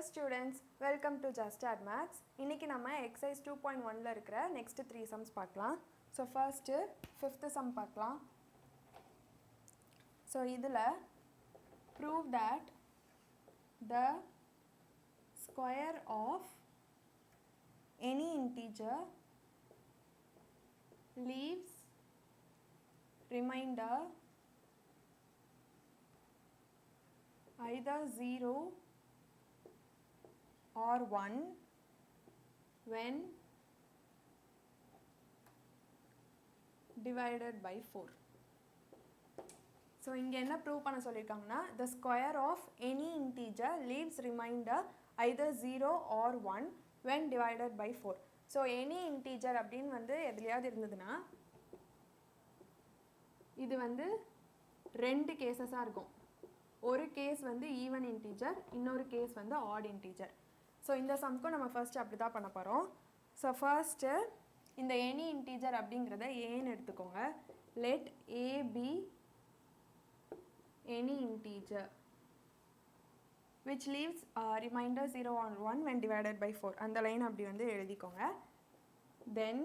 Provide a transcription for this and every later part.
students, welcome to Just Add Maths. இன்னைக்கு நம்ம exercise 2.1ல இருக்கிற next 3 sums பார்க்கலாம். So first fifth sum பார்க்கலாம். So இதுல prove that the square of any integer leaves remainder either 0 or 1 when divided by 4. So இங்க என்ன prove பண்ண சொல்லிருக்காங்கன்னா the square of any integer leaves remainder either 0 or 1 when divided by 4. So any integer அப்படினு வந்து எதுலயாவது இருந்ததுனா இது வந்து ரெண்டு கேसेसா இருக்கும். ஒரு கேஸ் வந்து ஈவன் இன்டிஜர், இன்னொரு கேஸ் வந்து ஆட் இன்டிஜர். ஸோ இந்த சம்க்கும் நம்ம ஃபர்ஸ்ட் அப்படி தான் பண்ண போகிறோம். ஸோ ஃபர்ஸ்ட்டு இந்த எனி இன்டிஜர் அப்படிங்கிறத ஏன்னு எடுத்துக்கோங்க. Let A be any integer which leaves remainder 0 or 1 when divided by 4. அந்த லைன் அப்படி வந்து எழுதிக்கோங்க. Then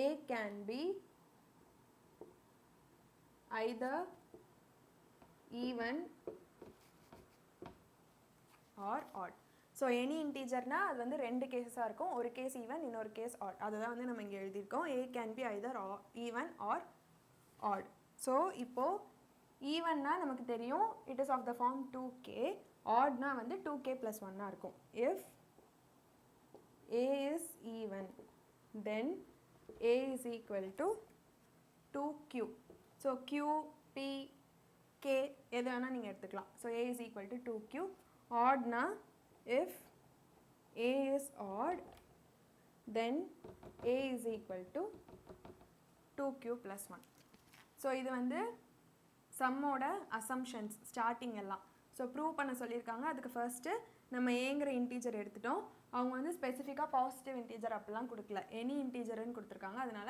a can be either even or odd. So any integer na அது வந்து ரெண்டு கேஸஸா இருக்கும். ஒரு கேஸ் even, இன்னொரு கேஸ் odd. அதுதான் வந்து நம்ம இங்க எழுதிருக்கோம். A can be either even or odd. So இப்போ even na நமக்கு தெரியும் it is of the form 2k. odd na வந்து 2k plus 1 ஆ இருக்கும். If a is even, then a is equal to 2q. So q, p, k எது வேணா நீங்க எடுத்துக்கலாம். So a is equal to 2q. odd na if a is odd, then a is equal to 2q plus 1. So இது வந்து சம்மோட assumptions starting எல்லாம். So prove பண்ண சொல்லியிருக்காங்க. அதுக்கு ஃபர்ஸ்ட் நம்ம ஏங்கிற இன்டீஜர் எடுத்துட்டோம். அவங்க வந்து ஸ்பெசிஃபிக்காக பாசிட்டிவ் இன்டீஜர் அப்படிலாம் கொடுக்கல, எனி இன்டீஜர்னு கொடுத்துருக்காங்க. அதனால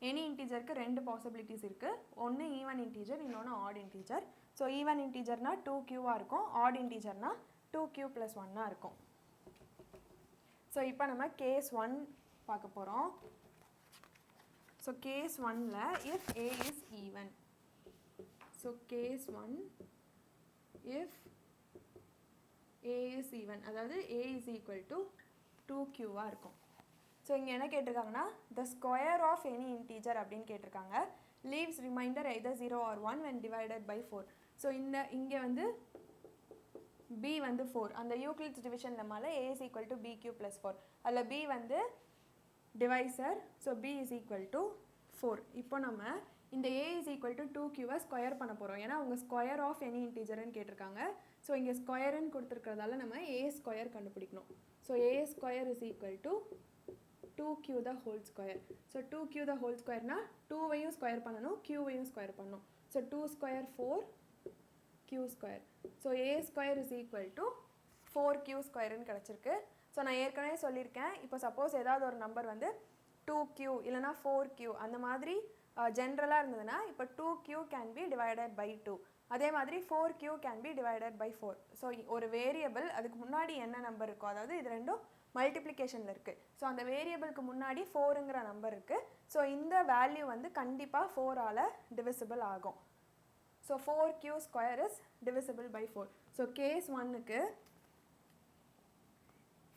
எனி இன்டீஜருக்கு ரெண்டு பாசிபிலிட்டிஸ் இருக்குது. ஒன்று ஈவன் இன்டீஜர், இன்னொன்று ஆட் இன்டீஜர். ஸோ ஈவன் இன்டீஜர்னா 2q இருக்கும், ஆட் இன்டீஜர்னா 2q plus 1 இருக்கும். ஸோ இப்போ நம்ம கேஸ் 1 பார்க்க போகிறோம். ஸோ கேஸ் 1ல if a is even. So case 1 if a is even, அதாவது a is equal to 2q இருக்கும். ஸோ இங்கே என்ன கேட்டிருக்காங்கன்னா the square of any integer அப்படின்னு கேட்டிருக்காங்க. leaves remainder either 0 or 1 when divided by 4. So இங்கே வந்து b வந்து 4, அந்த யூக்ளிட்ஸ் டிவிஷன் நம்மால a is equal to bq plus 4. அதில் b வந்து divisor, so b is equal to 4. இப்போ நம்ம இந்த a is equal to 2q square பண்ண போகிறோம். ஏன்னா அவங்க ஸ்கொயர் ஆஃப் எனி இன்டீஜர்னு கேட்டிருக்காங்க. ஸோ இங்கே ஸ்கொயர்னு கொடுத்துருக்கிறதால நம்ம a ஸ்கொயர் கண்டுபிடிக்கணும். So a square is equal to 2q the whole square. So 2q the whole square na 2வையும் ஸ்கொயர் பண்ணணும், qவையும் ஸ்கொயர் பண்ணணும். So 2 square 4 q square. So a square is equal to 4q square ன்னு கிடைச்சிருக்கு. So நான் ஏற்கனவே சொல்லியிருக்கேன், இப்போ சப்போஸ் ஏதாவது ஒரு நம்பர் வந்து 2q இல்லைனா 4q அந்த மாதிரி ஜென்ரலாக இருந்ததுன்னா இப்போ 2q can be divided by 2. அதே மாதிரி 4q can be divided by 4. So ஒரு வேரியபிள் அதுக்கு முன்னாடி என்ன நம்பர் இருக்கோ, அதாவது இது ரெண்டும் மல்டிப்ளிகேஷனில் இருக்குது. ஸோ அந்த வேரியபிளுக்கு முன்னாடி 4ங்கிற நம்பர் இருக்குது. ஸோ இந்த வேல்யூ வந்து கண்டிப்பாக 4ஆல் டிவிசிபிள் ஆகும். So 4q square is divisible by 4. So case 1க்கு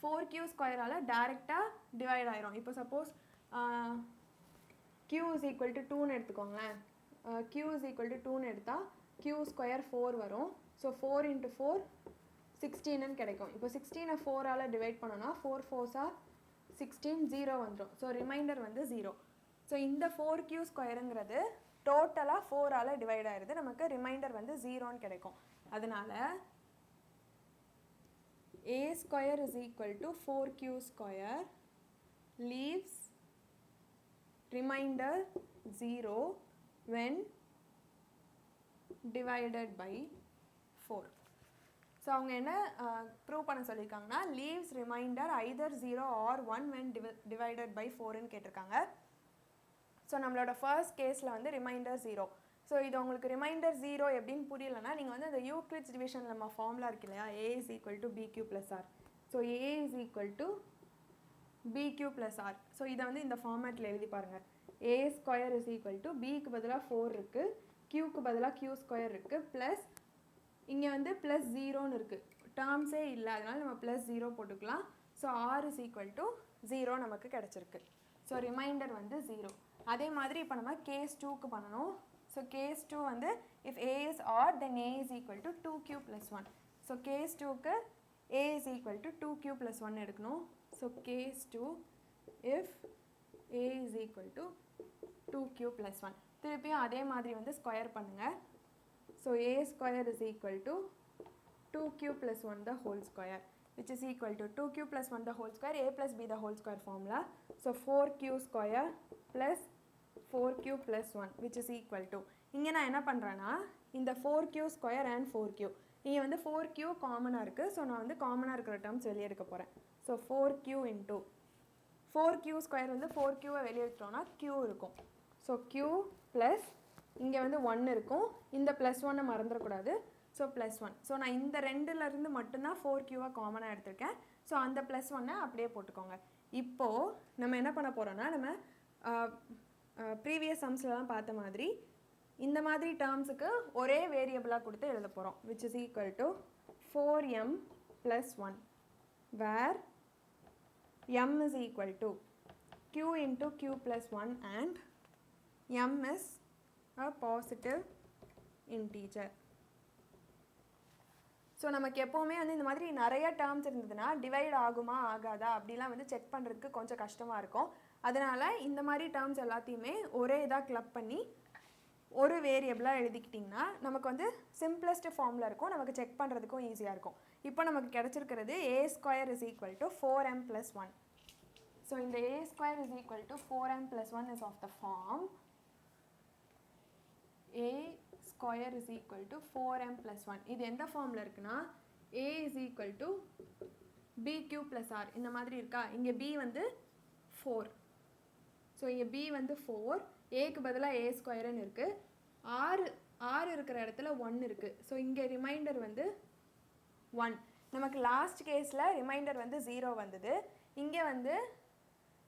4q ஸ்கொயரால் டைரெக்டாக டிவைட் ஆயிரும். இப்போ suppose q is equal to 2ன்னு எடுத்துக்கோங்களேன். q is equal to 2ன்னு எடுத்தால் q ஸ்கொயர் 4 வரும். ஸோ 4 into 4 16ன்னு கிடைக்கும். இப்போ 16 4ஆல் டிவைட் பண்ணோன்னா 4 4s are 16, 0 வந்துடும். ஸோ ரிமைண்டர் வந்து 0. ஸோ இந்த 4q ஸ்கொயருங்கிறது டோட்டலாக 4ஆல் டிவைட் ஆயிடுது, நமக்கு ரிமைண்டர் வந்து 0ன்னு கிடைக்கும். அதனால a square is equal to 4q square leaves remainder 0 when divided by 4. So அவங்க என்ன ப்ரூவ் பண்ண சொல்லியிருக்காங்கன்னா leaves remainder either 0 or 1 when divided by 4ன்னு கேட்டிருக்காங்க. ஸோ நம்மளோட ஃபர்ஸ்ட் கேஸில் வந்து ரிமைண்டர் 0. ஸோ இது உங்களுக்கு ரிமைண்டர் 0 எப்படின்னு புரியலன்னா நீங்கள் வந்து அந்த யூக்ளிட்ஸ் டிவிஷன் நம்ம ஃபார்முலா இருக்கு இல்லையா, a is equal to bq plus r. So a is equal to bq plus r. So இதை வந்து இந்த ஃபார்மேட்டில் எழுதி பாருங்கள். a square is equal to பிக்கு பதிலாக 4 இருக்குது, க்யூக்கு பதிலாக q ஸ்கொயர் இருக்குது, ப்ளஸ் இங்கே வந்து ப்ளஸ் 0ன்னு இருக்குது, டேர்ம்ஸே இல்லை, அதனால் நம்ம ப்ளஸ் 0 போட்டுக்கலாம். So r is equal to 0 நமக்கு கிடச்சிருக்கு. ஸோ ரிமைண்டர் வந்து 0. அதே மாதிரி இப்போ நம்ம கேஸ் 2க்கு பண்ணணும். ஸோ கேஸ் 2 வந்து if a is odd then a is equal to 2q plus 1. So case 2க்கு a is equal to 2q plus 1 எடுக்கணும். So case 2 if a is equal to 2q plus 1. திருப்பியும் அதே மாதிரி வந்து square பண்ணுங்கள். So a square is equal to 2q plus 1 the whole square, which is equal to 2q plus 1 the whole square, a plus b the whole square formula. So 4q square plus 4q plus 1 which is equal to, இங்கே நான் என்ன பண்ணுறேன்னா இந்த 4q square and 4q, இங்கே வந்து 4q காமனாக இருக்குது. So நான் வந்து காமனாக இருக்கிற டேர்ம்ஸ் வெளியே எடுக்க போகிறேன். So 4q into 4q square வந்து 4qவை வெளியே எடுத்துட்டோம்னா q இருக்கும். ஸோ q ப்ளஸ் இங்கே வந்து 1 இருக்கும், இந்த ப்ளஸ் 1 மறந்துடக்கூடாது. So plus 1. ஸோ நான் இந்த ரெண்டுலேருந்து மட்டும்தான் 4qவை காமனாக எடுத்திருக்கேன். ஸோ அந்த ப்ளஸ் 1 அப்படியே போட்டுக்கோங்க. இப்போது நம்ம என்ன பண்ண போகிறோன்னா, நம்ம ப்ரீவியஸ் சம்ஸ்லாம் பார்த்த மாதிரி இந்த மாதிரி டேர்ம்ஸுக்கு ஒரே வேரியபிளாக கொடுத்து எழுத போகிறோம், which is equal to 4m plus 1, where m is equal to q into q plus 1 and m is a positive integer. So நமக்கு எப்போவுமே வந்து இந்த மாதிரி நிறைய டேர்ம்ஸ் இருந்ததுன்னா டிவைட் ஆகுமா ஆகாதா அப்படிலாம் வந்து செக் பண்ணுறதுக்கு கொஞ்சம் கஷ்டமாக இருக்கும். அதனால் இந்த மாதிரி டேர்ம்ஸ் எல்லாத்தையுமே ஒரே இதாக கிளப் பண்ணி ஒரு வேரியபிளாக எழுதிக்கிட்டிங்கன்னா நமக்கு வந்து சிம்பிளஸ்ட் ஃபார்மில் இருக்கும், நமக்கு செக் பண்ணுறதுக்கும் ஈஸியாக இருக்கும். இப்போ நமக்கு கிடச்சிருக்கிறது a square is equal to 4m plus 1. So இந்த a square is equal to 4m plus 1 is of the form a square is equal to 4m plus 1. இது எந்த ஃபார்மில் இருக்குன்னா a is equal to bq plus r இந்த மாதிரி இருக்கா. இங்கே b வந்து 4. ஸோ இங்கே b வந்து 4, ஏக்கு பதிலாக a ஸ்கொயர்னு இருக்குது, r இருக்கிற இடத்துல 1 இருக்குது. ஸோ இங்கே ரிமைண்டர் வந்து 1. நமக்கு லாஸ்ட் கேஸில் ரிமைண்டர் வந்து 0 வந்தது, இங்கே வந்து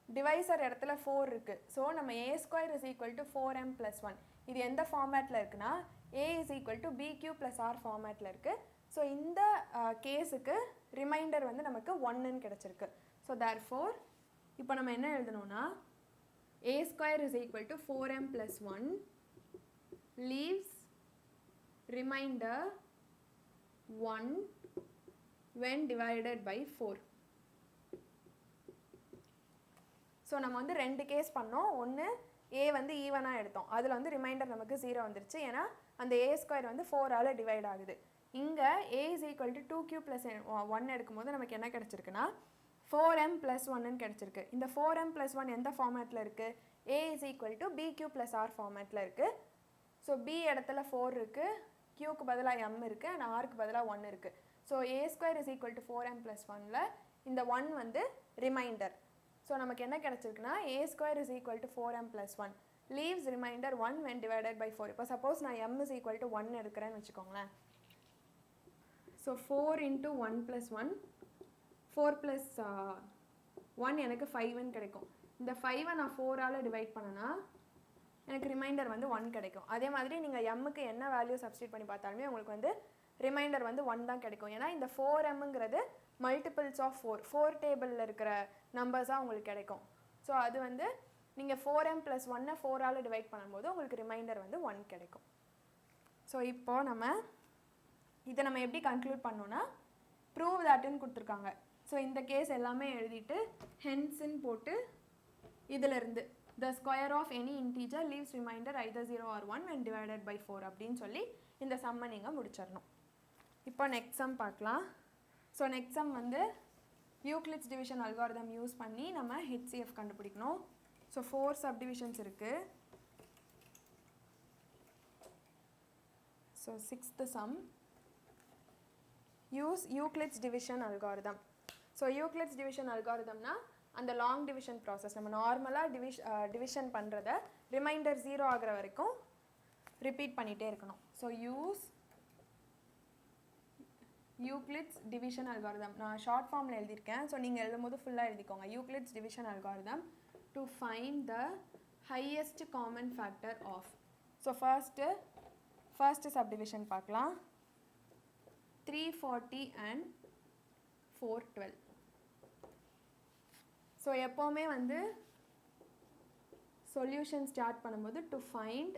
டிவைசர் இடத்துல 4 இருக்குது. ஸோ நம்ம a square is equal to 4m plus 1 இது எந்த ஃபார்மேட்டில் இருக்குன்னா a is equal to bq plus r ஃபார்மேட்டில் இருக்குது. ஸோ இந்த கேஸுக்கு ரிமைண்டர் வந்து நமக்கு 1ன்னு கிடச்சிருக்கு. ஸோ therefore இப்போ நம்ம என்ன எழுதணும்னா a square is equal to 4m plus 1 leaves remainder 1 when divided by 4. So நம்ம வந்து ரெண்டு கேஸ் பண்ணோம். ஒன்று a வந்து ஈவனாக எடுத்தோம், அதில் வந்து ரிமைண்டர் நமக்கு 0 வந்துருச்சு, ஏன்னா அந்த a ஸ்கொயர் வந்து 4ஆல் டிவைட் ஆகுது. இங்கே a is equal to 2q plus 1 எடுக்கும்போது நமக்கு என்ன கிடச்சிருக்குன்னா 4m plus 1ன்னு கிடச்சிருக்கு. இந்த 4m plus 1 எந்த ஃபார்மேட்டில் இருக்குது, a is equal to bq plus r ஃபார்மேட்டில் இருக்குது. ஸோ b இடத்துல 4 இருக்குது, qக்கு பதிலாக m இருக்குது அண்ட் rக்கு பதிலாக 1 இருக்குது. So a square is equal to 4m plus 1ல இந்த 1 வந்து ரிமைண்டர். ஸோ நமக்கு என்ன கிடச்சிருக்குன்னா a square is equal to 4m plus 1 leaves remainder 1 when divided by 4. இப்போ சப்போஸ் நான் m is equal to 1 எடுக்கிறேன்னு வச்சுக்கோங்களேன். ஸோ 4 into 1 plus 1, 4 plus 1 எனக்கு 5ன்னு கிடைக்கும். இந்த 5ஐ நான் 4ஆல் டிவைட் பண்ணனா எனக்கு ரிமைண்டர் வந்து 1 கிடைக்கும். அதே மாதிரி நீங்கள் எம்முக்கு என்ன வேல்யூ சப்ஸ்டியூட் பண்ணி பார்த்தாலுமே உங்களுக்கு வந்து ரிமைண்டர் வந்து 1 தான் கிடைக்கும். ஏன்னா இந்த 4mங்கிறது மல்டிபிள்ஸ் ஆஃப் 4 டேபிளில் இருக்கிற நம்பர்ஸாக உங்களுக்கு கிடைக்கும். ஸோ அது வந்து நீங்கள் 4m plus 1ஐ 4ஆல் டிவைட் பண்ணும்போது உங்களுக்கு ரிமைண்டர் வந்து 1 கிடைக்கும். ஸோ இப்போது நம்ம இதை நம்ம எப்படி கன்க்ளூட் பண்ணோன்னா ப்ரூவ் தட்னு கொடுத்துருக்காங்க. ஸோ இந்த கேஸ் எல்லாமே எழுதிட்டு ஹென்ஸ்ன்னு போட்டு இதிலிருந்து the square of any integer leaves remainder either 0 or 1 when divided by 4 அப்படின்னு சொல்லி இந்த சம்மை நீங்கள் முடிச்சிடணும். இப்போ நெக்ஸ்ட் சம் பார்க்கலாம். ஸோ நெக்ஸ்ட் சம் வந்து யூக்ளிட்ஸ் டிவிஷன் அல்காரிதம் யூஸ் பண்ணி நம்ம HCF கண்டுபிடிக்கணும். ஸோ 4 சப்டிவிஷன்ஸ் இருக்குது. So 6th sum, use Euclid's division algorithm. So Euclid's division algorithmனா அந்த லாங் டிவிஷன் ப்ராசஸ். நம்ம நார்மலாக டிவிஷன் பண்ணுறத ரிமைண்டர் 0 ஆகிற வரைக்கும் ரிப்பீட் பண்ணிகிட்டே இருக்கணும். So use Euclid's division algorithm. நான் ஷார்ட் ஃபார்மில் எழுதியிருக்கேன். ஸோ நீங்கள் எழுதும்போது ஃபுல்லாக எழுதிக்கோங்க. Euclid's division algorithm to find the highest common factor of. So first subdivision பார்க்கலாம். 340 and 412. ஸோ எப்போவுமே வந்து சொல்யூஷன் ஸ்டார்ட் பண்ணும்போது டு ஃபைண்ட்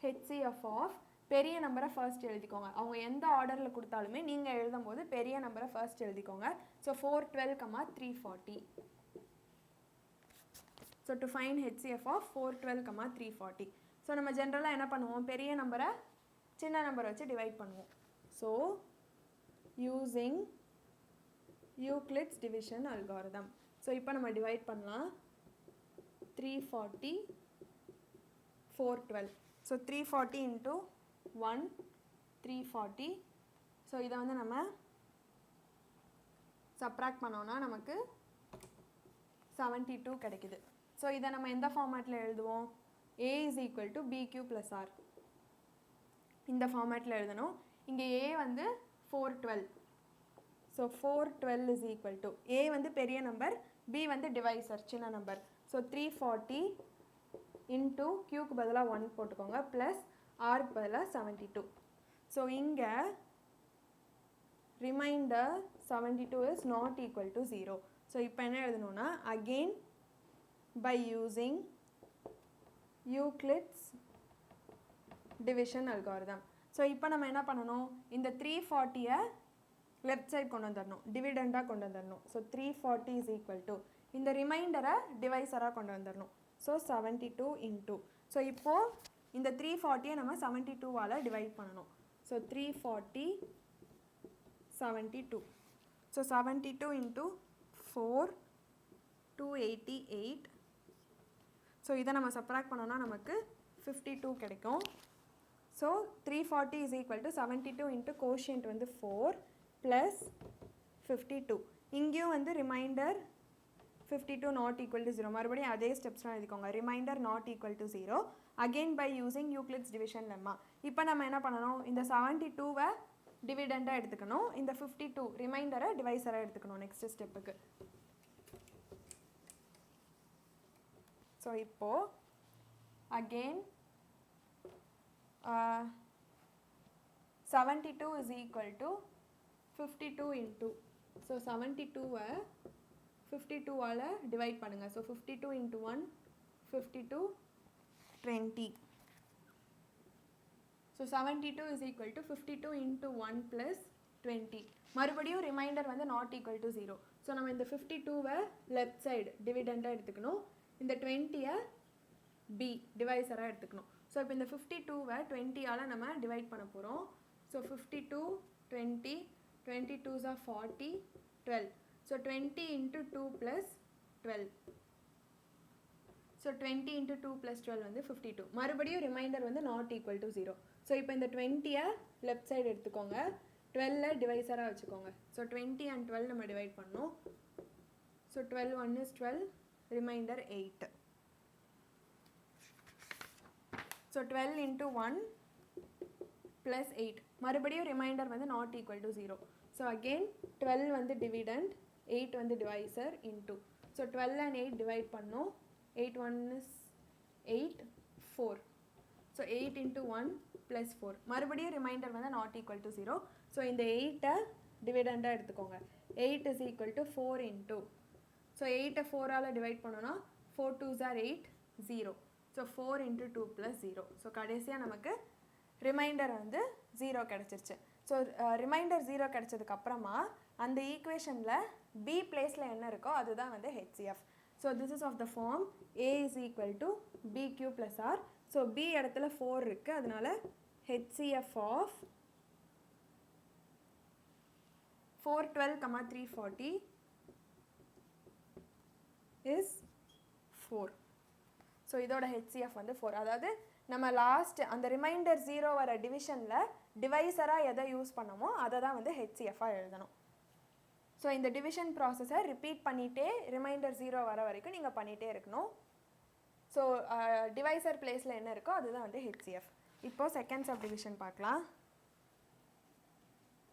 HCF ஆஃப் பெரிய நம்பரை ஃபர்ஸ்ட் எழுதிக்கோங்க. அவங்க எந்த ஆர்டரில் கொடுத்தாலுமே நீங்கள் எழுதும்போது பெரிய நம்பரை ஃபர்ஸ்ட் எழுதிக்கோங்க. So 412, 340. So to find HCF of 412, 340. So நம்ம ஜென்ரலாக என்ன பண்ணுவோம், பெரிய நம்பரை சின்ன நம்பரை வச்சு டிவைட் பண்ணுவோம். So using Euclid's division algorithm. So இப்போ நம்ம டிவைட் பண்ணலாம். 340, 412. So 340 into 1, 340. ஸோ இதை வந்து நம்ம சப்ராக்ட் பண்ணோன்னா நமக்கு 72 கிடைக்குது. ஸோ இதை நம்ம எந்த ஃபார்மேட்டில் எழுதுவோம், A is equal to BQ plus R. இந்த ஃபார்மேட்டில் எழுதணும். இங்கே A வந்து 412. So 412 is equal to A வந்து பெரிய நம்பர், B வந்து டிவைசர் சின்ன நம்பர். ஸோ 340 into Qக்கு பதிலாக 1 போட்டுக்கோங்க ப்ளஸ் ஆருக்கு பதிலாக 72. ஸோ இங்கே remainder 72 is not equal to 0. So இப்போ என்ன எழுதணும்னா again by using Euclid's division algorithm. So இப்போ நம்ம என்ன பண்ணணும், இந்த 340-ஐ லெஃப்ட் சைட் கொண்டு வந்துடணும், டிவிடெண்டாக கொண்டு வந்துடணும். ஸோ 340 is equal to இந்த ரிமைண்டரை டிவைசராக கொண்டு வந்துடணும். So 72 into. ஸோ இப்போது இந்த 340-ஐ நம்ம 72-வால் டிவைட் பண்ணணும். ஸோ 340, 72. So 72 into 4, 288. ஸோ இதை நம்ம சப்ராக்ட் பண்ணோன்னா நமக்கு 52 கிடைக்கும். So 340 is equal to 72 into quotient வந்து 4 ப்ளஸ் 52. இங்கேயும் வந்து ரிமைண்டர் 52 not equal to 0. மறுபடியும் அதே ஸ்டெப்ஸ்லாம் எழுதிக்கோங்க. Remainder not equal to 0 again by using Euclid's division lemma. இப்போ நம்ம என்ன பண்ணணும், இந்த 72-வை டிவிடெண்டாக எடுத்துக்கணும், இந்த 52 ரிமைண்டரை டிவைசராக எடுத்துக்கணும் நெக்ஸ்ட் ஸ்டெப்புக்கு. ஸோ இப்போது again 72 is equal to 52 into. So 72-வை 52-வால் டிவைட் பண்ணுங்கள். So 52 into 1, 52, 20. So 72 is equal to 52 into 1 plus 20. மறுபடியும் ரிமைண்டர் வந்து நாட் ஈக்குவல் டு 0. ஸோ நம்ம இந்த 52-வை லெஃப்ட் சைடு டிவிடெண்டாக எடுத்துக்கணும், இந்த 20-ஐ பி டிவைசராக எடுத்துக்கணும். ஸோ இப்போ இந்த 52-வை 20-ஆல் நம்ம டிவைட் பண்ண போகிறோம். So 52, 20, 22s are 40, 12. So 20 into 2 plus 12. So 20 into 2 plus 12 வந்து 52. மறுபடியும் ரிமைண்டர் வந்து நாட் ஈக்குவல் டு 0. ஸோ இப்போ இந்த 20-ஐ லெஃப்ட் சைடு எடுத்துக்கோங்க, 12-ஐ டிவைசராக வச்சுக்கோங்க. ஸோ 20 and 12 நம்ம டிவைட் பண்ணோம். So 12 1 is 12, remainder 8. So 12 into 1 plus 8. மறுபடியும் ரிமைண்டர் வந்து not equal to 0. So again 12 வந்து டிவிடெண்ட், 8 வந்து divisor into. So 12 and 8 divide பண்ணோம். 8 1 is 8, 4. So 8 into 1 plus 4. மறுபடியும் ரிமைண்டர் வந்து நாட் ஈக்குவல் டு 0. ஸோ இந்த 8-ஐ டிவிடெண்டாக எடுத்துக்கோங்க. 8 is equal to 4 into. So 8-ஐ 4-ஆல் டிவைட் பண்ணோன்னா 4 2s are 8, 0. So 4 into 2 plus 0. So கடைசியாக நமக்கு ரிமைண்டர் வந்து 0 கிடச்சிருச்சு. ஸோ ரிமைண்டர் 0 கிடச்சதுக்கப்புறமா அந்த ஈக்குவேஷனில் பி பிளேஸில் என்ன இருக்கோ அதுதான் வந்து HCF. So this is of the form A is equal to BQ plus R. So B இடத்துல 4 இருக்குது, அதனால HCF of 412, 340 is 4. ஸோ இதோட HCF வந்து 4. அதாவது நம்ம லாஸ்ட் அந்த ரிமைண்டர் 0 வர டிவிஷனில் டிவைசராக எதை யூஸ் பண்ணமோ அதை தான் வந்து HCF-ஆக எழுதணும். ஸோ இந்த டிவிஷன் ப்ராசஸை ரிப்பீட் பண்ணிகிட்டே ரிமைண்டர் 0 வர வரைக்கும் நீங்கள் பண்ணிகிட்டே இருக்கணும். ஸோ டிவைசர் பிளேஸில் என்ன இருக்கோ அதுதான் வந்து HCF. இப்போ செகண்ட் சப்டிவிஷன் பார்க்கலாம்.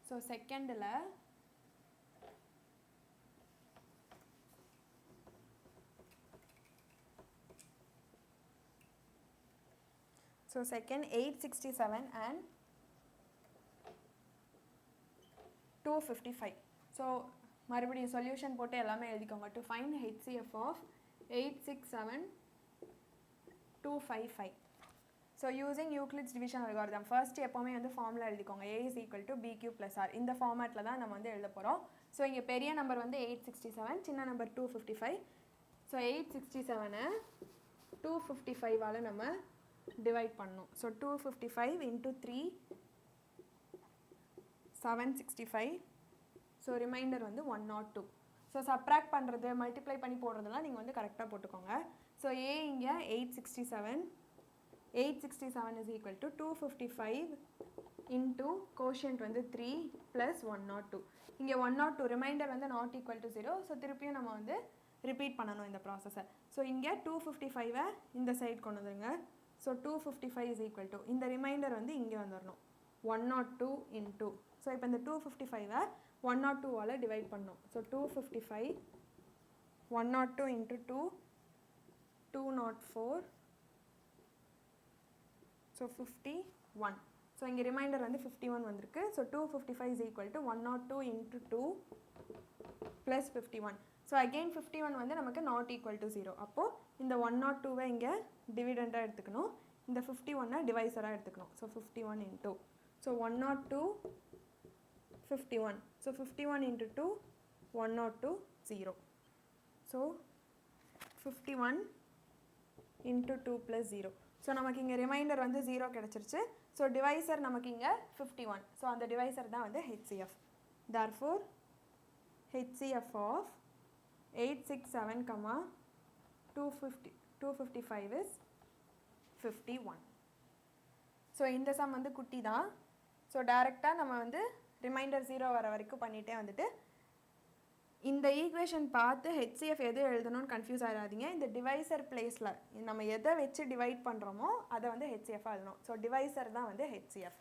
ஸோ செகண்டில் ஸோ செகண்ட் 867 and 255. ஸோ மறுபடியும் சொல்யூஷன் போட்டு எல்லாமே எழுதிக்கோங்க. To find HCF of 867 255. So using Euclid's division algorithm first எப்போவுமே வந்து ஃபார்முலா எழுதிக்கோங்க. A is equal to BQ plus R. இந்த ஃபார்மேட்டில் தான் நம்ம வந்து எழுத போகிறோம். ஸோ இங்கே பெரிய நம்பர் வந்து 867, சின்ன நம்பர் 255. ஸோ 867 255ஆல் நம்ம டிவைட் பண்ணணும். So 255 into 3 765. ஸோ ரிமைண்டர் வந்து 102. ஸோ சப்ராக்ட் பண்ணுறது மல்டிப்ளை பண்ணி போடுறதெல்லாம் நீங்கள் வந்து கரெக்டாக போட்டுக்கோங்க. ஸோ ஏ இங்கே 867 is equal to 255 into quotient வந்து 3 plus 102. இங்கே 102 ரிமைண்டர் வந்து நாட் ஈக்குவல் டு 0. ஸோ திருப்பியும் நம்ம வந்து ரிப்பீட் பண்ணணும் இந்த ப்ராசஸை. ஸோ இங்கே 255 இந்த சைட் கொண்டு வந்துருங்க. ஸோ 255 is equal to இந்த ரிமைண்டர் வந்து இங்கே வந்துடணும் 102 into. ஸோ இப்போ இந்த 255 102ஆல் டிவைட் பண்ணணும். So 255 102 into 2 204. ஸோ 51. ஸோ இங்கே ரிமைண்டர் வந்து 51 வந்திருக்கு. So 255 is equal to 102 into 2 plus 51. So again 51 வந்து நமக்கு நாட் ஈக்குவல் டு 0. அப்போது இந்த 102வை இங்கே டிவிடெண்டாக எடுத்துக்கணும், இந்த 51 டிவைசராக எடுத்துக்கணும். So 51 into. So 102 51. So 51 into 2 102 0. So 51 into 2 plus 0. So நமக்கு இங்கே ரிமைண்டர் வந்து 0 கிடச்சிருச்சு. ஸோ டிவைசர் நமக்கு இங்கே 51. ஸோ அந்த டிவைசர் தான் வந்து HCF. therefore HCF of 867, 255 is 51. So இந்த சம் வந்து குட்டி தான். ஸோ டைரெக்டாக நம்ம வந்து ரிமைண்டர் 0 வர வரைக்கும் பண்ணிகிட்டே வந்துட்டு இந்த ஈக்குவேஷன் பார்த்து HCF எது எழுதணும்னு கன்ஃபியூஸ் ஆகிடாதீங்க. இந்த டிவைசர் பிளேஸில் நம்ம எதை வச்சு டிவைட் பண்ணுறோமோ அதை வந்து HCF எழுதணும். ஸோ டிவைசர் தான் வந்து HCF.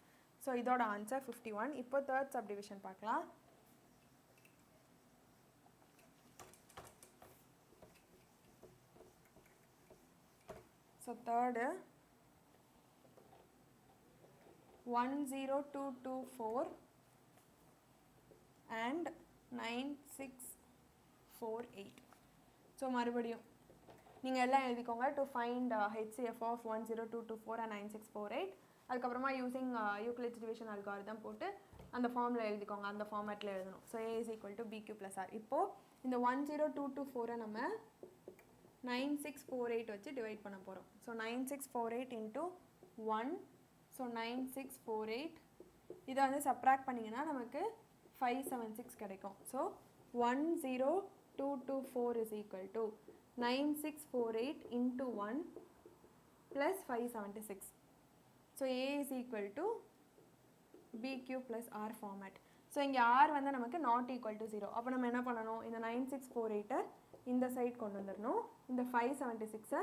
ஸோ இதோட ஆன்சர் 51. இப்போ தேர்ட் சப்டிவிஷன் பார்க்கலாம். So third 10224 and 9648. ஸோ மறுபடியும் நீங்கள் எல்லாம் எழுதிக்கோங்க. To find HCF of 10224 and 9648. அதுக்கப்புறமா யூஸிங் யூக்ளிட்ஸ் டிவிஷன் அல்காரிதம் போட்டு அந்த ஃபார்மில் எழுதிக்கோங்க, அந்த ஃபார்மேட்டில் எழுதணும். So A is equal to BQ plus R. இப்போது இந்த 10224 நம்ம 9648 வச்சு டிவைட் பண்ண போகிறோம். So 9648 into 1. ஸோ 9648 இதை வந்து சப்ராக்ட் பண்ணிங்கன்னா நமக்கு 576 கிடைக்கும். So 10224 is equal to 9648 into 1 plus 576. So A is equal to BQ plus R format. So இங்கே R வந்து நமக்கு நாட் ஈக்குவல் டு 0. அப்போ நம்ம என்ன பண்ணணும், இந்த 9648 இந்த சைட் கொண்டு வந்துடணும், இந்த 576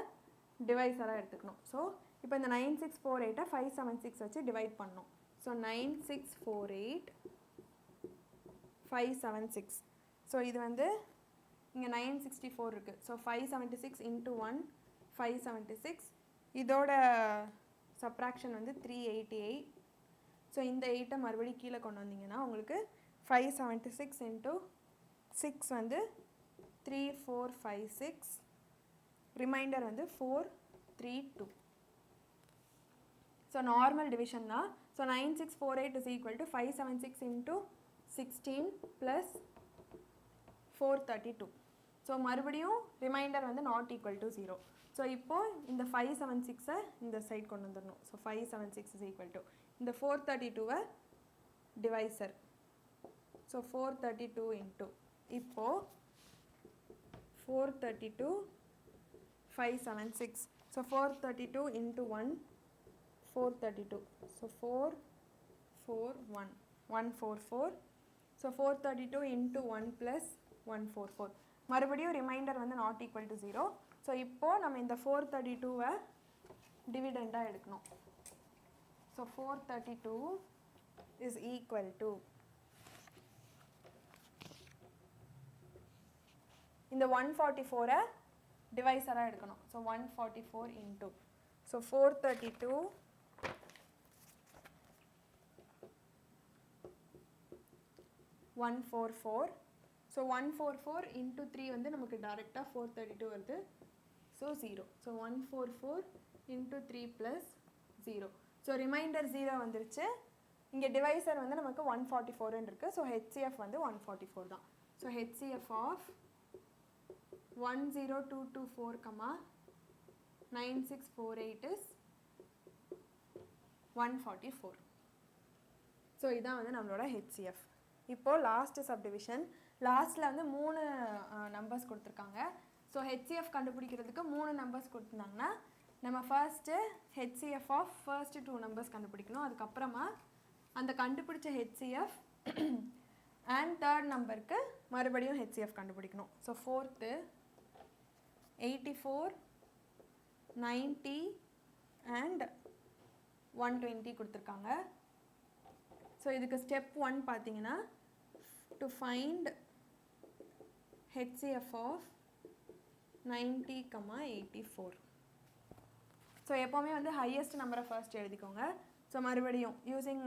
டிவைசராக எடுத்துக்கணும். ஸோ இப்போ இந்த 9648 576 வச்சு டிவைட் பண்ணணும். ஸோ 9648 576. ஸோ இது வந்து இங்கே 964 இருக்குது. So 576 into 1 576. இதோட சப்ராக்ஷன் வந்து 388. ஸோ இந்த 8 மறுபடியும் கீழே கொண்டு வந்தீங்கன்னா உங்களுக்கு 576 into 6 வந்து 3456. ரிமைண்டர் வந்து 432. ஸோ நார்மல் டிவிஷன் தான். So 9648 is equal to 576 into 16 plus 432. So மறுபடியும் ரிமைண்டர் வந்து நாட் ஈக்குவல் டு 0. ஸோ இப்போது இந்த 576 இந்த சைட் கொண்டு வந்துடணும். ஸோ 576 is equal to இந்த 432 டிவைசர். ஸோ 432 into இப்போது 432 576. So 432 into 1 432. So 441 144. So 432 into 1 plus 144. மறுபடியும் ரிமைண்டர் வந்து நாட் ஈக்குவல் டு 0. ஸோ இப்போது நம்ம இந்த 432 டிவிடெண்டாக எடுக்கணும். So 432 is equal to, இந்த 144 divisor எடுக்கணும். So 144 into, so 432 144, so 144 into 3 வந்து நமக்கு டைரக்டா 432 வருது. So 0. So 144 into 3 plus 0. So remainder 0 வந்துருச்சு. இங்க divisor வந்து நமக்கு 144 இருக்கு. So HCF வந்து 144 தான். So HCF of 10224, 9648 is 144. So இதான் வந்து நம்மளோட HCF. இப்போ லாஸ்ட் சப்டிவிஷன், லாஸ்ட்ல வந்து 3 நம்பர்ஸ் கொடுத்துருக்காங்க. ஸோ HCF கண்டுபிடிக்கிறதுக்கு 3 நம்பர்ஸ் கொடுத்துருந்தாங்கன்னா நம்ம first HCF of first 2 numbers கண்டுபிடிக்கணும். அதுக்கப்புறமா அந்த கண்டுபிடிச்ச HCF அண்ட் தேர்ட் நம்பருக்கு மறுபடியும் HCF கண்டுபிடிக்கணும். ஸோ ஃபோர்த்து 84, 90 அண்ட் 120 கொடுத்துருக்காங்க. ஸோ இதுக்கு ஸ்டெப் 1 பார்த்தீங்கன்னா to find HCF of 90, 84. So எப்போவுமே வந்து ஹையஸ்ட் நம்பரை ஃபர்ஸ்ட் எழுதிக்கோங்க. ஸோ மறுபடியும் யூஸிங்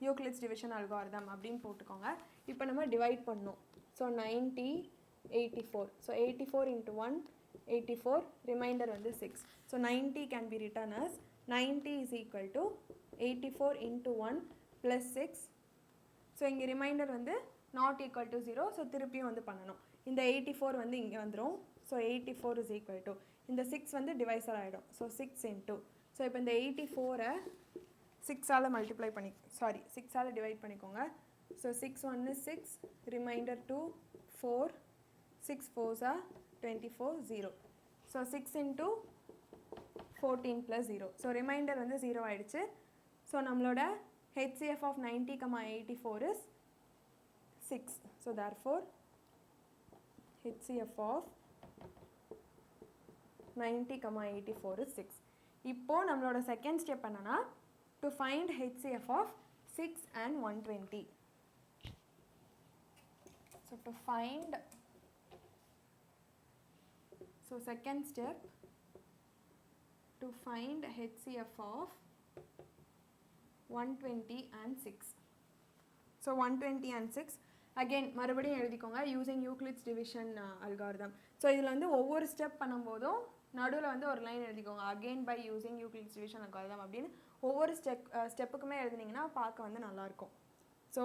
யூக்ளிட்ஸ் டிவிஷன் அல்காரிதம் அப்படின்னு போட்டுக்கோங்க. இப்போ நம்ம டிவைட் பண்ணோம். ஸோ 90, 84. ஸோ 84 into 1, 84, ரிமைண்டர் வந்து 6. So 90 can be written as 90 is equal to 84 into 1 plus 6. So இங்கே ரிமைண்டர் வந்து நாட் ஈக்குவல் டு 0. ஸோ திருப்பியும் வந்து பண்ணணும். இந்த 84 வந்து இங்கே வந்துடும். ஸோ 84 is equal to, இந்த 6 வந்து டிவைசர் ஆகிடும். ஸோ 6 into, ஸோ இப்போ இந்த 84 6ஆல் மல்டிப்ளை பண்ணி, சாரி 6ஆல் டிவைட் பண்ணிக்கோங்க. So 6 1 is 6, remainder 2, 4, 6 4s are 24, 0. So 6 into 14 plus 0. So remainder வந்து 0 ஆகிடுச்சு. ஸோ நம்மளோட HCF of 90, 84 is 6. So therefore HCF of 90, 84 is 6. இப்போ நம்மளோட செகண்ட் ஸ்டெப் என்னன்னா to find HCF of 6 and 120. So to find, so second step to find HCF of 120 and 6. So 120 and 6 again மறுபடியும் எழுதிக்கோங்க using Euclid's division algorithm. So இதில் வந்து ஒவ்வொரு step பண்ணும்போதும் நடுவில் வந்து ஒரு லைன் எழுதிக்கோங்க, again by using Euclid's division algorithm அப்படின்னு ஒவ்வொரு ஸ்டெப்புக்குமே எழுதினீங்கன்னா பார்க்க வந்து நல்லாயிருக்கும். ஸோ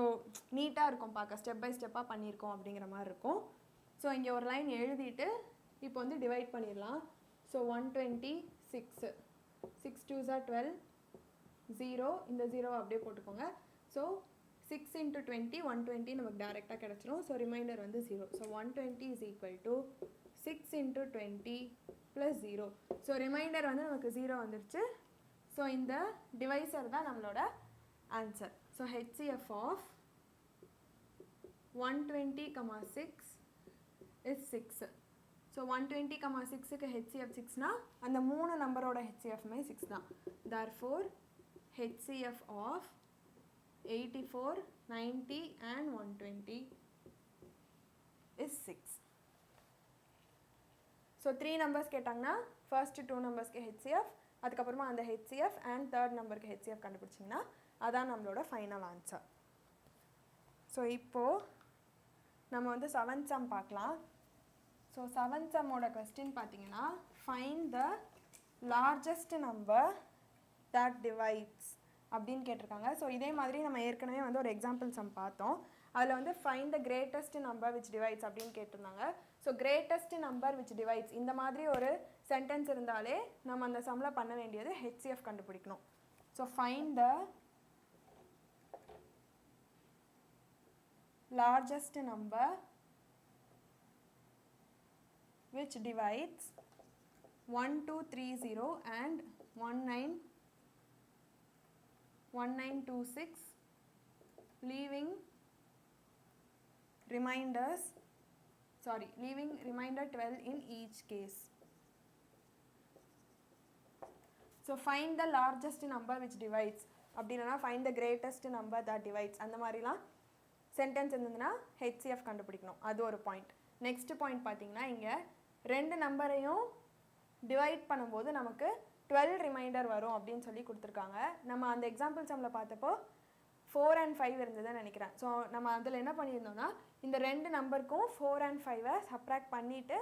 நீட்டாக இருக்கும் பார்க்க, ஸ்டெப் பை ஸ்டெப்பாக பண்ணியிருக்கோம் அப்படிங்கிற மாதிரி இருக்கும். ஸோ இங்கே ஒரு லைன் எழுதிட்டு இப்போ வந்து டிவைட் பண்ணிடலாம். ஸோ 120, 6, 6 2s are 12, 0, இந்த 0 அப்படியே போட்டுக்கோங்க. ஸோ 6 into 20, 120 நமக்கு டைரெக்டாக கிடச்சிரும். ஸோ ரிமைண்டர் வந்து 0. So 120 is equal to 6 into 20 plus 0. So remainder வந்து நமக்கு 0 வந்துருச்சு. ஸோ இந்த டிவைசர் தான் நம்மளோட answer. So HCF of 120, 6 is 6. So 120, 6க்கு HCF 6னா அந்த 3 நம்பரோட HCFமே 6 தான். therefore HCF of 84, 90 and 120 is 6. So 3 numbers கேட்டாங்கன்னா first 2 நம்பர்ஸ்க்கு HCF, அதுக்கப்புறமா அந்த HCF and third நம்பருக்கு HCF கண்டுபிடிச்சிங்கன்னா அதான் நம்மளோட ஃபைனல் ஆன்சர். ஸோ இப்போது நம்ம வந்து 7th sum பார்க்கலாம். ஸோ 7th sumோட கொஸ்டின் பார்த்தீங்கன்னா find the largest number that divides அப்படின்னு கேட்டிருக்காங்க. ஸோ இதே மாதிரி நம்ம ஏற்கனவே வந்து ஒரு எக்ஸாம்பிள் சம் பார்த்தோம். அதில் வந்து find the greatest number which divides அப்படின்னு கேட்டிருந்தாங்க. So greatest number which divides இந்த மாதிரி ஒரு சென்டென்ஸ் இருந்தாலே நம்ம அந்த சம்மில் பண்ண வேண்டியது HCF கண்டுபிடிக்கணும். So find the largest number which divides 1230 and 1926, leaving remainder 12 in each case. So find the largest number which divides. அப்படி இல்லைனா find the greatest number that divides அந்த மாதிரிலாம் சென்டென்ஸ் இருந்ததுன்னா ஹெச்சிஎஃப் கண்டுபிடிக்கணும். அது ஒரு பாயிண்ட். நெக்ஸ்ட் பாயிண்ட் பார்த்தீங்கன்னா இங்கே ரெண்டு நம்பரையும் டிவைட் பண்ணும்போது நமக்கு 12 ரிமைண்டர் வரும் அப்படின்னு சொல்லி கொடுத்துருக்காங்க. நம்ம அந்த எக்ஸாம்பிள் சம்மில் பார்த்தப்போ 4 and 5 இருந்ததுன்னு நினைக்கிறேன். ஸோ நம்ம அதில் என்ன பண்ணியிருந்தோம்னா இந்த ரெண்டு நம்பருக்கும் 4 and 5 சப்ராக்ட் பண்ணிவிட்டு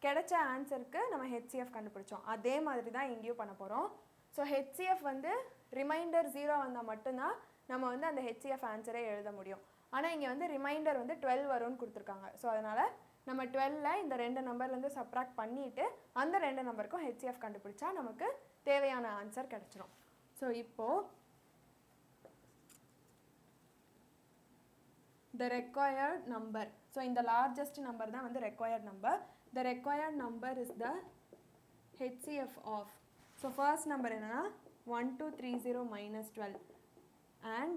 கிடைச்ச ஆன்சருக்கு நம்ம ஹெச்சிஎஃப் கண்டுபிடிச்சோம். அதே மாதிரி தான் இங்கேயும் பண்ண போகிறோம். ஸோ ஹெச்சிஎஃப் வந்து ரிமைண்டர் 0 வந்தால் மட்டும்தான் நம்ம வந்து அந்த ஹெச்சிஎஃப் ஆன்சரே எழுத முடியும். ஆனால் இங்கே வந்து ரிமைண்டர் வந்து 12 வரும்னு கொடுத்துருக்காங்க. ஸோ அதனால் நம்ம 12 இந்த ரெண்டு நம்பர்லேருந்து சப்ராக்ட் பண்ணிவிட்டு அந்த ரெண்டு நம்பருக்கும் ஹெச்சிஎஃப் கண்டுபிடிச்சா நமக்கு தேவையான ஆன்சர் கிடச்சிரும். ஸோ இப்போது the required number. So in the largest number தான் வந்து required number. The required number is the HCF of. So first number என்னன்னா 1230 minus 12 and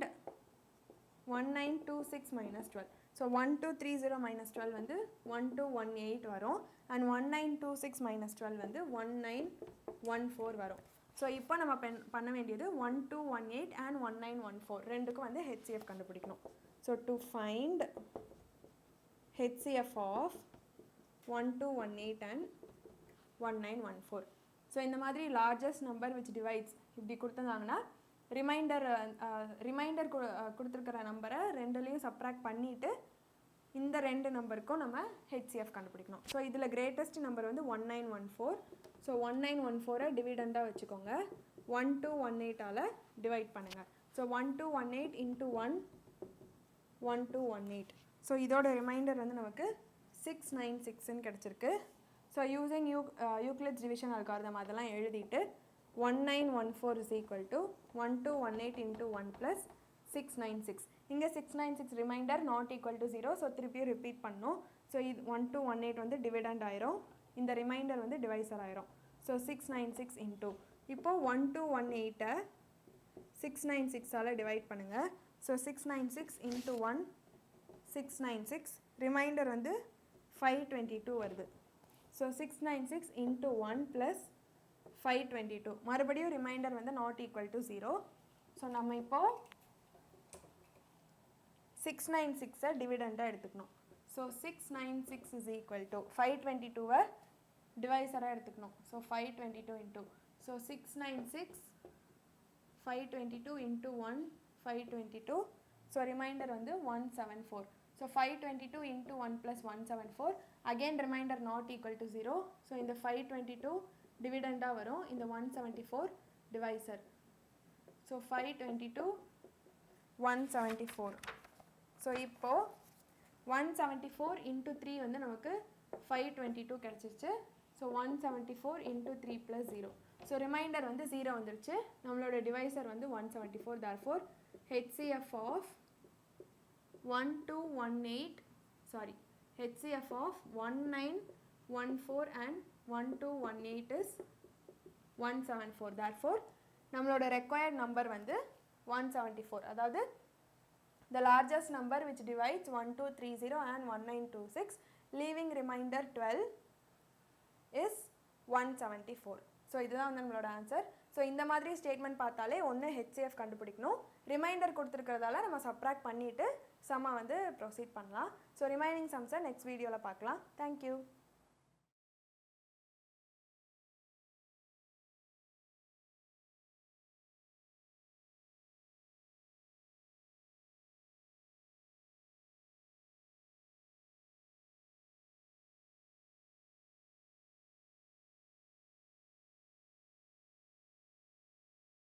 1926 minus 12. So 1230 minus 12 வந்து 1218 வரும் and 1926 minus 12 வந்து 1914 வரும். ஸோ இப்போ நம்ம பண்ண வேண்டியது 1218 and 1914 ரெண்டுக்கும் வந்து HCF கண்டுபிடிக்கணும். So to find HCF of 1218 and 1914. So இந்த மாதிரி largest number which divides இப்படி கொடுத்துருந்தாங்கன்னா ரிமைண்டர் கொடுத்துருக்கிற நம்பரை ரெண்டுலேயும் சப்ராக்ட் பண்ணிவிட்டு இந்த ரெண்டு நம்பருக்கும் நம்ம ஹெச்சிஎஃப் கண்டுபிடிக்கணும். ஸோ இதில் கிரேட்டஸ்ட் நம்பர் வந்து 1914. ஸோ 1914 டிவிடெண்டாக வச்சுக்கோங்க. 1218ஆல் டிவைட் பண்ணுங்கள். So 1218 into 1 1218. ஸோ இதோட ரிமைண்டர் வந்து நமக்கு 696ன்னு கிடச்சிருக்கு. So using Euclid's division algorithm அதெல்லாம் எழுதிட்டு 1914 is equal to 1218 into 1 plus 696. இங்கே 696 remainder not equal to 0. So திருப்பியும் ரிப்பீட் பண்ணோம். ஸோ இது 1218 வந்து டிவிடெண்ட் ஆயிரும், இந்த ரிமைண்டர் வந்து டிவைசர் ஆயிரும். ஸோ 696 இன்டூ இப்போது 1218 696ஆல் டிவைட் பண்ணுங்கள். ஸோ 696 இன்ட்டு 1 696 ரிமைண்டர் வந்து 522 வருது. ஸோ 696 இன்ட்டு 1 ப்ளஸ் 522 மறுபடியும் ரிமைண்டர் வந்து நாட் ஈக்குவல் டு 0. ஸோ நம்ம இப்போது 696 டிவிடெண்டாக எடுத்துக்கணும். ஸோ 696 இஸ் ஈக்குவல் டு 522 டிவைசராக எடுத்துக்கணும். So 522 into so 696 522 into 1 522. So remainder வந்து 174. So 522 into 1 plus 174 again remainder not equal to 0. So இந்த 522 டிவிடெண்டாக வரும், இந்த 174 டிவைசர். ஸோ 522 174. ஸோ இப்போது 174 இன்ட்டு 3 வந்து நமக்கு 522 கிடச்சிருச்சு. So 174 into 3 plus 0. So remainder வந்து 0 வந்துருச்சு. நம்மளோட டிவைசர் வந்து 174. therefore HCF of 1914 and 1218 is 174. therefore நம்மளோட required number வந்து 174. அதாவது the largest number which divides 1230 and 1926 leaving remainder 12 is 174. So இதுதான் வந்து நம்மளோட ஆன்சர். ஸோ இந்த மாதிரி ஸ்டேட்மெண்ட் பார்த்தாலே ஒன்று ஹெச்சிஎஃப் கண்டுபிடிக்கணும். ரிமைண்டர் கொடுத்துருக்கிறதால நம்ம சப்ராக்ட் பண்ணிவிட்டு சம்மை வந்து ப்ரொசீட் பண்ணலாம். ஸோ ரிமைனிங் சம்ஸை நெக்ஸ்ட் வீடியோவில் பார்க்கலாம். தேங்க்யூ.